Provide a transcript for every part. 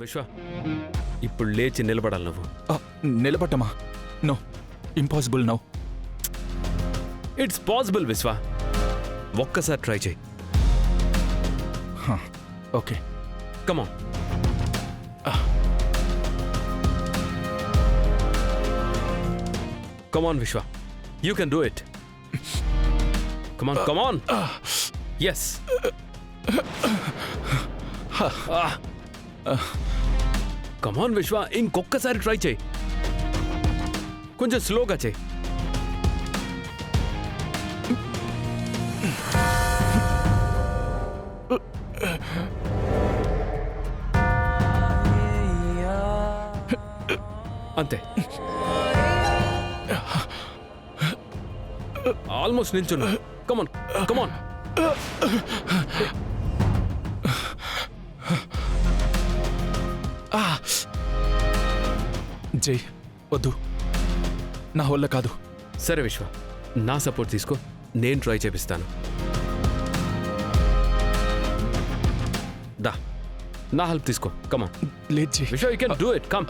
విశ్వ, ఇప్పుడు లేచి నిలబడాలి నువ్వు. నిలబట్టమా? No, impossible no. It's possible Vishwa, ఒక్కసారి ట్రై చేయి. Okay, come on. Come on Vishwa, you can do it. Come on come on. Yes. Come on Vishwa, ఇంకొక్కసారి ట్రై చేయి. కొంచెం స్లోగా చేయి. అంతే, ఆల్మోస్ట్ నిల్చున్నా. కమాన్ కమాన్. జై, వద్దు, నా వల్ల కాదు. సరే విశ్వ, నా సపోర్ట్ తీసుకో, నేను ట్రై చేపిస్తాను. దా, నా హెల్ప్ తీసుకో. కమాన్ లేదు జై. విశ్వ, you can do it. Come.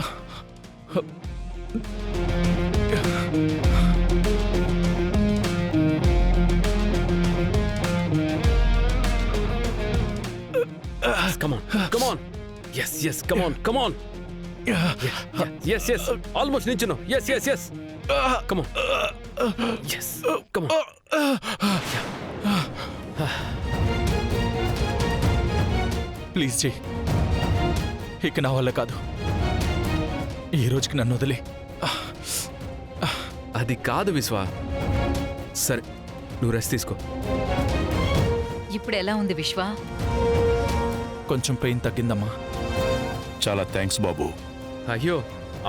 Come on, come on. Yes, yes, come on, come on. Yes, yes. Almost నిల్చును. Yes, yes, yes. Come on. Yes, come on. Please జై, ఇక నా వల్ల కాదు. ఈ రోజుకి నన్ను వదిలే. అది కాదు విశ్వ. సరే, నువ్వు రెస్ట్ తీసుకో. ఇప్పుడు ఎలా ఉంది విశ్వ? కొంచెం పెయిన్ తగ్గిందమ్మా. చాలా థ్యాంక్స్ బాబు. అయ్యో,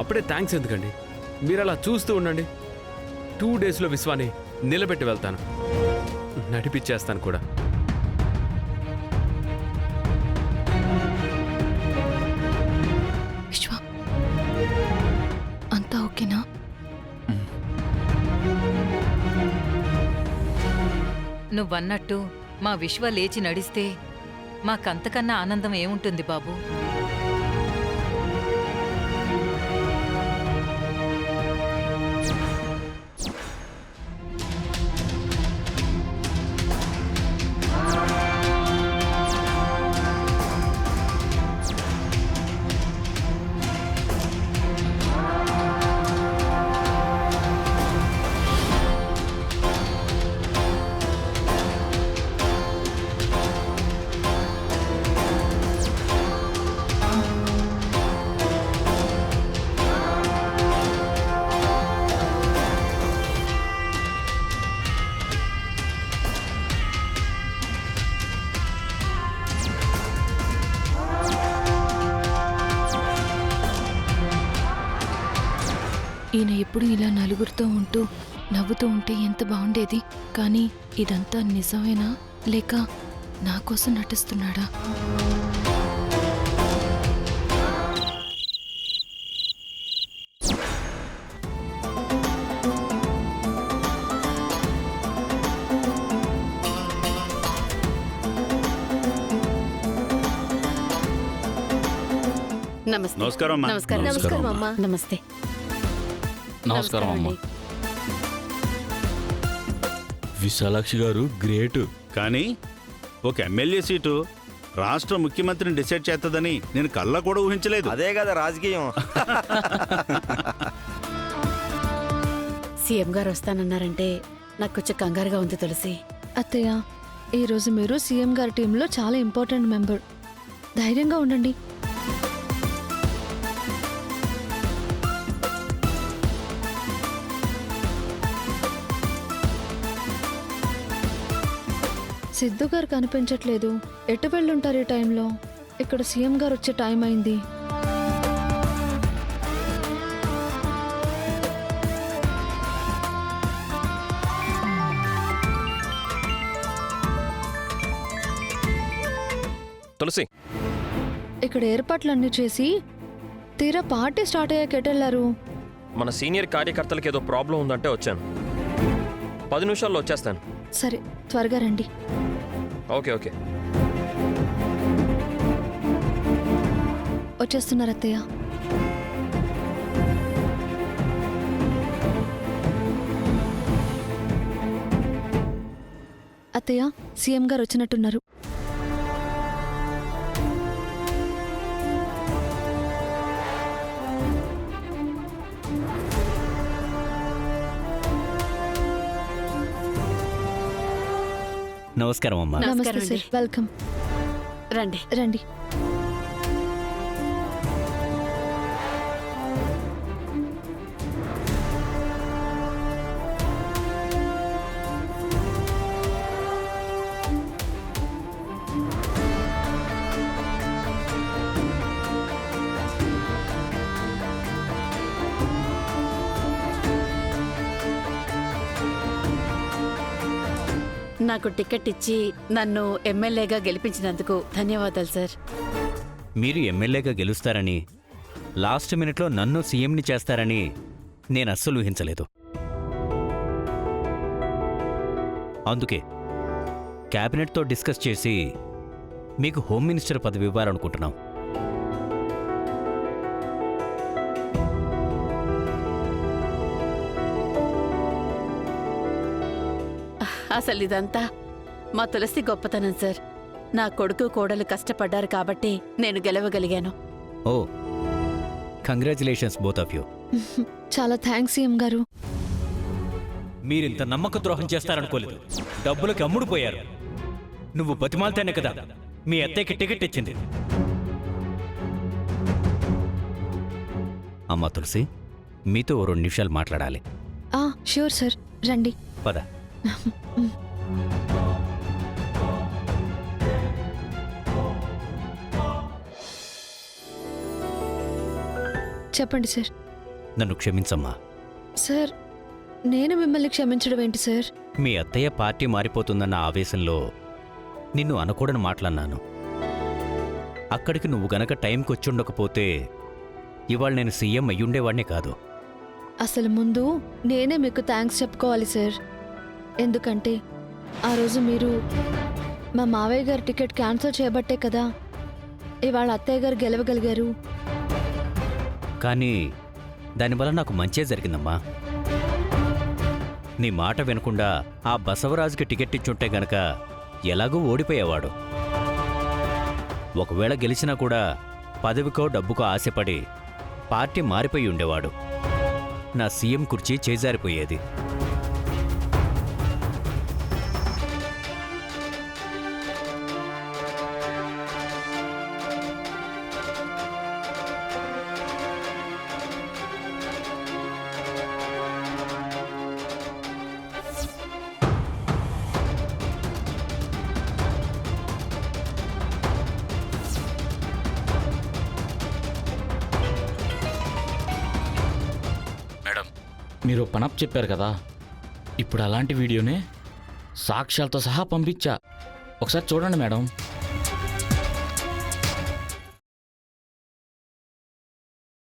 అప్పుడే థ్యాంక్స్ ఎందుకండి? మీరు అలా చూస్తూ ఉండండి. 2 డేస్లో విశ్వాన్ని నిలబెట్టి వెళ్తాను, నడిపించేస్తాను కూడా. విశ్వ, అంతా ఓకేనా? నువ్వన్నట్టు మా విశ్వ లేచి నడిస్తే మాకంతకన్నా ఆనందం ఏముంటుంది బాబు? ఈయన ఎప్పుడు ఇలా నలుగురితో ఉంటూ నవ్వుతూ ఉంటే ఎంత బాగుండేది. కానీ ఇదంతా నిజమేనా లేక నా కోసం నటిస్తున్నాడా? నమస్తే. నమస్కారం అమ్మా. నమస్కారం. నమస్కారం అమ్మా. నమస్తే. నమస్కారం అమ్మ. విశాలాక్షి గారు గ్రేట్. కానీ ఒక ఎమ్మెల్యే సీటు రాష్ట్ర ముఖ్యమంత్రిని డిసైడ్ చేస్తుందని నేను కళ్ళ కూడా ఊహించలేదు. అదే కదా రాజకీయం. సీఎం గారు వస్తానన్నారంటే నాకు కొంచెం కంగారుగా ఉంది తులసి. అత్తయ్య, ఈరోజు మీరు సీఎం గారి టీంలో చాలా ఇంపార్టెంట్ మెంబర్. ధైర్యంగా ఉండండి. సిద్ధు గారు కనిపించట్లేదు. ఎటు వెళ్ళుంటారు ఈ టైంలో? ఇక్కడ సీఎం గారు వచ్చే టైం అయింది. తులసి, ఇక్కడ ఏర్పాట్లన్నీ చేసి తీరా పార్టీ స్టార్ట్ అయ్యాక ఎటెళ్లారు? మన సీనియర్ కార్యకర్తలకు ఏదో ప్రాబ్లం ఉందంటే వచ్చాను. 10 నిమిషాల్లో వచ్చేస్తాను. సరే, త్వరగా రండి. Okay okay. వచ్చేస్తున్నారు అత్తయ్య. అత్తయ్య, సీఎం గారు వచ్చినట్టున్నారు. నమస్కారం అమ్మా. నమస్తే నమస్కారం సార్, అండి. వెల్కమ్. రండి. రండి. నాకు టికెట్ ఇచ్చి నన్ను ఎమ్మెల్యేగా గెలిపించినందుకు ధన్యవాదాలు సార్. మీరు ఎమ్మెల్యేగా గెలుస్తారని, లాస్ట్ మినిట్లో నన్ను సీఎంని చేస్తారని నేను అస్సలు ఊహించలేదు. అందుకే క్యాబినెట్తో డిస్కస్ చేసి మీకు హోమ్ మినిస్టర్ పదవి ఇవ్వాలనుకుంటున్నాం. అసలు ఇదంతా మా తులసి గొప్పతనం సార్. నా కొడుకు కోడలు కష్టపడ్డారు కాబట్టి నేను గెలవగలిగాను. ఓ, కంగ్రాచులేషన్స్ బోత్ ఆఫ్ యూ. చాలా థ్యాంక్స్ సీఎం గారు. మీరింత నమ్మక ద్రోహం చేస్తారనుకోలేదు. డబ్బులకి అమ్ముడుపోయారు. నువ్వు బతిమాలతేనే కదా మీ అత్తయ్యకి టికెట్ ఇచ్చింది. అమ్మా తులసి, మీతో ఓ 2 నిమిషాలు మాట్లాడాలి. ష్యూర్ సార్, రండి. పద. చెప్పండి సార్. నన్ను క్షమించమ్మా. సార్, నేను మిమ్మల్ని క్షమించడం ఏంటి సార్? మీ అత్తయ్య పార్టీ మారిపోతుందన్న ఆవేశంలో నిన్ను అనకూడని మాట్లాడినాను. అక్కడికి నువ్వు గనక టైంకి వచ్చుండకపోతే ఇవాళ నేను సీఎం అయ్యుండేవాడినే కాదు. అసలు ముందు నేనే మీకు థ్యాంక్స్ చెప్పుకోవాలి సార్. ఎందుకంటే ఆ రోజు మీరు మా మావయ్య గారి టికెట్ క్యాన్సిల్ చేయబట్టే కదా ఇవాళ అత్తయ్య గారు గెలవగలిగారు. కానీ దానివల్ల నాకు మంచే జరిగిందమ్మా. నీ మాట వినకుండా ఆ బసవరాజుకి టికెట్ ఇచ్చుంటే గనక ఎలాగూ ఓడిపోయేవాడు. ఒకవేళ గెలిచినా కూడా పదవికో డబ్బుకో ఆశపడి పార్టీ మారిపోయి ఉండేవాడు. నా సీఎం కుర్చీ చేజారిపోయేది. మేడం, మీరు పనప్ చెప్పారు కదా, ఇప్పుడు అలాంటి వీడియోనే సాక్ష్యాలతో సహా పంపించా. ఒకసారి చూడండి మేడం.